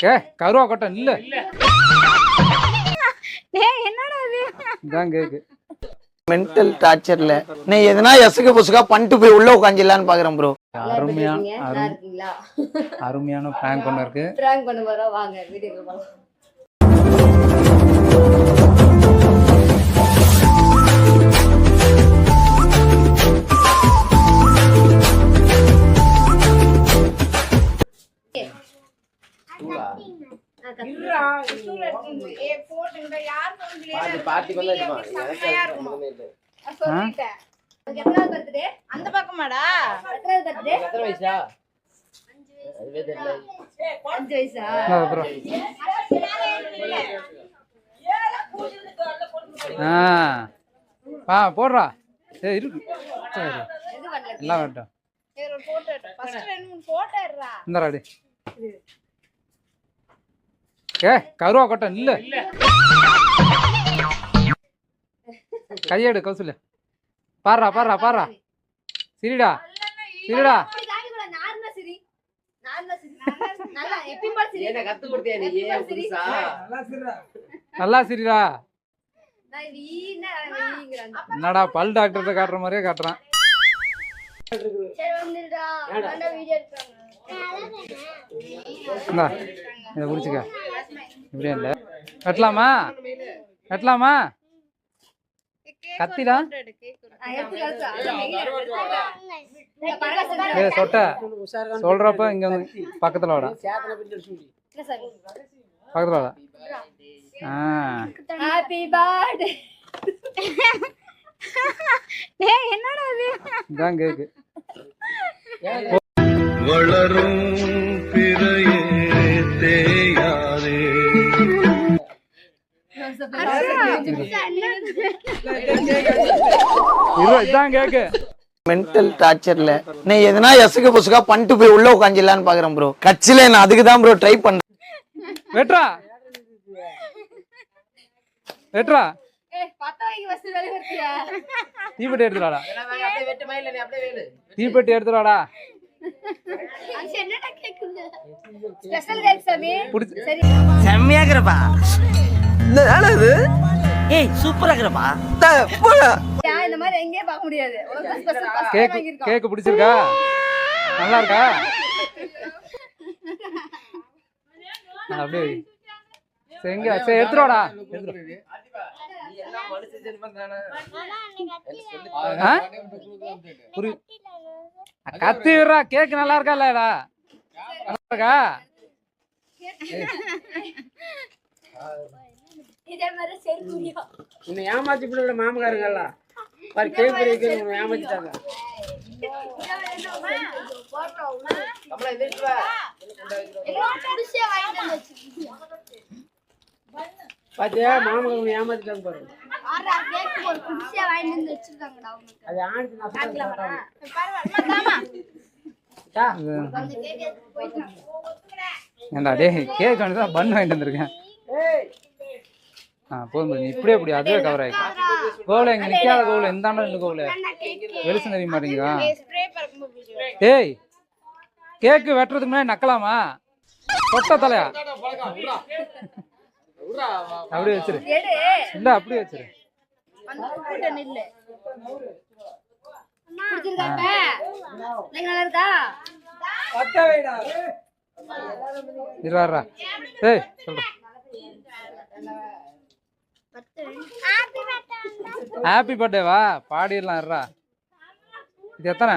ஏ கருவா கொட்டன் இல்ல என்னடா இது இதான் கேக்கு மென்டல் டார்ச்சர்ல நீ எதனா எசுக்கு புசுக்கா பண்ணிட்டு போய் உள்ள உட்காந்துலான்னு பாக்குறேன் ப்ரோ. அருமையான பிராங்க் ஒன்று இருக்கு. பிராங்க் பண்ண போறோம் வாங்க வீடியோக்கு போலாம். அந்த பக்கமாடா எத்தனை வயசா? 5 வயசா? போடுறா இருக்கு எல்லாம் வேட்டும் இந்தாடி ஏ கருவா கொட்டன் இல்ல கையெடு கௌசல்யா பாடுறா பாடுறா பாடுறா சிரிடா சிரிடா நல்லா சிரிடா. என்னடா பல் டாக்டர்கிட்ட காட்டுற மாதிரியே காட்டுறான். இதை குடிச்சுக்க இப்படியே இல்லை வெட்டலாமா வெட்டலாமா கத்திடா சொட்ட சொல்றப்ப இங்க வந்து பக்கத்துல வாடா பக்கத்துல வாடா. Happy birthday. டேய் என்னடா இது இதான் கேக்கு வளரும் பிறையே தேயாதே இதான் கேக்கு மென்டல் டார்ச்சர்ல நீ எதனா எசுக்கு புசுக்கா பண்ணிட்டு போய் உள்ள உட்காந்துலான்னு பாக்குறேன் ப்ரோ. கட்சியில நான் அதுக்கு தான் ப்ரோ ட்ரை பண்றேன். வெட்றா வெட்றா தீப்பெட்டி எடுத்துடாடா தீப்பெட்டி எடுத்துடாடா. செம்மையாகிறப்பா ஏய் சூப்பராகிறப்பா இந்த மாதிரி எங்கேயே பார்க்க முடியாது. கேக்கு பிடிச்சிருக்கா நல்லா இருக்கா அப்படியே எங்க சரி எடுத்துடா கத்தி விடுறா கேக்கு நல்லா இருக்கா இல்லடா நல்லா இருக்கா உன்னை ஏமாத்தி பிள்ளை மாமக்காரங்களா பாரு கேக்கு ஏமாத்திட்டாங்க. பாத்தியா மாமக்காரங்க ஏமாத்திட்டாங்க பாரு. அது ஏண்டா டே கேக் வந்து தான் பன் வாங்கிட்டு வந்திருக்கேன். போதும் நீ இப்படியே இப்படி அதுவே கவர் ஆயிடும். கோவில எங்க நிக்காத கோவில எந்தாண்ட நின்று கோவில வெளிச்சம் தெரிய மாட்டேங்குதா? ஏய் கேக்கு வெட்டுறதுக்கு முன்னாடி நக்கலாமா தொட்ட தலையா அப்படியே வச்சிரு இல்ல அப்படியே வச்சிரு. இருவாரா ஏய் சொல்றேன் ஹாப்பி பர்த்டேவா பாடிடலாம் இருறா. இது எத்தனை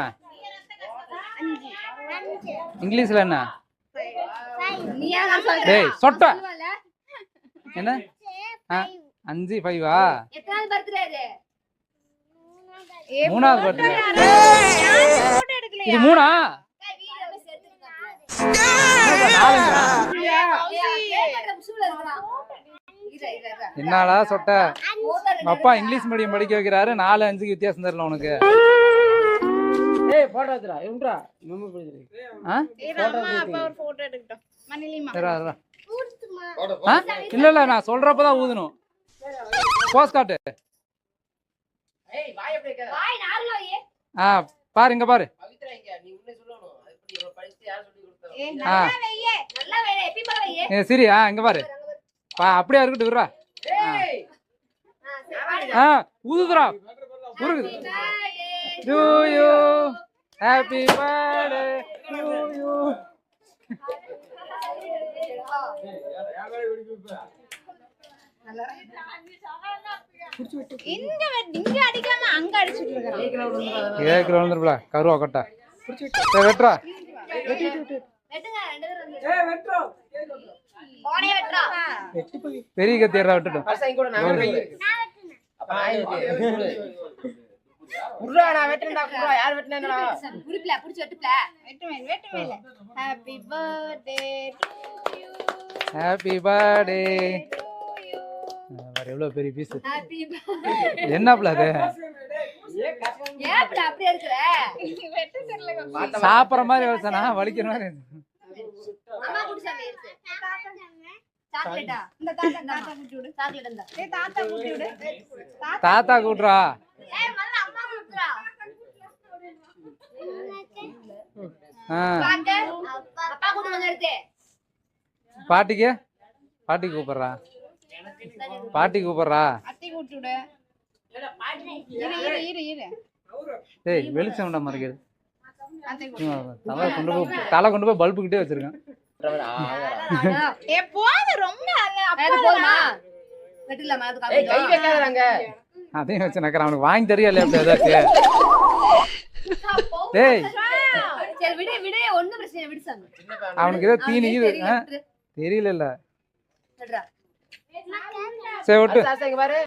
இங்கிலீஷ்ல என்ன டேய் சொட்ட என்ன 5 5வா மூணாவது பர்த்டே இது மூணா என்னடா சொட்ட அப்பா இங்கிலீஷ் மீடியம் படிக்க வைக்கிறாரு 4 5க்கு வித்தியாசம் தெரியல உனக்கு. ஏய் போட்டோ எடுத்துடா இவன்டா நம்ம போயிடு போட்டோ எடுக்கட்டும் மணிலிமா இல்ல இல்ல நான் சொல்றப்பதான் ஊதணும். போஸ் காட்டு பாரு இங்க பாரு ஆ நல்லா வேலை எப்பி பாரு வையே சரி இங்க பாரு அப்படியே இருக்கட்டும் விடுறா ஊதுதுரா உருகுது to you happy birthday to you இங்க அடிக்காம அங்க அடிச்சிட்டு இருக்கான். கேக்குற வந்துருப்பா கருவா கொட்டா வெட்டுறா வெட்டுங்க ரெண்டு பேரும் போனே வெட்றா பெரிய கத்தியறா விட்டுட்டோம் பசங்க கூட நான் வெட்டுறேன். அப்ப குர்ரா நான் வெட்டுறேன்டா குர்ரா யார் வெட்டுனேடா புடிப்ல புடிச்சு வெட்டுப்ல வெட்டுமே happy birthday to you happy birthday வேற எவ்வளவு பெரிய பீஸ் ஹாப்பி என்னப்ல அது ஏப்ல அப்படியே இருக்குற வெட்ட தெரியல சாப்பிடுற மாதிரி யோசனா வலிக்கிற மாதிரி அம்மா குடிச்சாமே இருக்கு சாக்லேட்டா இந்த தாத்தா குட்டி விடு சாக்லேட் இந்த தாத்தா கூட்டி விடு தாத்தா கூட்டுறா ஏய் மல்ல அம்மா குடுறா பாக்க அப்பா கூட்டி வந்து எடுத்து பாட்டி கூப்பிடுறா அத்தை கூட்டி விடு இரு டேய் வெளிச்சம் விட மறைக்கிறது அத்தை தலை கொண்டு போய் பல்பு கிட்டே வச்சிருக்கேன் போது ரொம்ப அது போதுமா வெட்டலாமா அது ஏய் கை காமிச்சோம் வைக்காதறாங்க அதையும் வச்சு நக்கற அவனுக்கு வாங்கி தெரியல அப்படி ஏதாச்சும் டேய் சரி விடு விடு ஒண்ணும் பிரச்சனை விடு சாமி அவனுக்கு ஏதோ தீனி இது தெரியல வெட்றா சரி விட்டு சாசங்க பாரு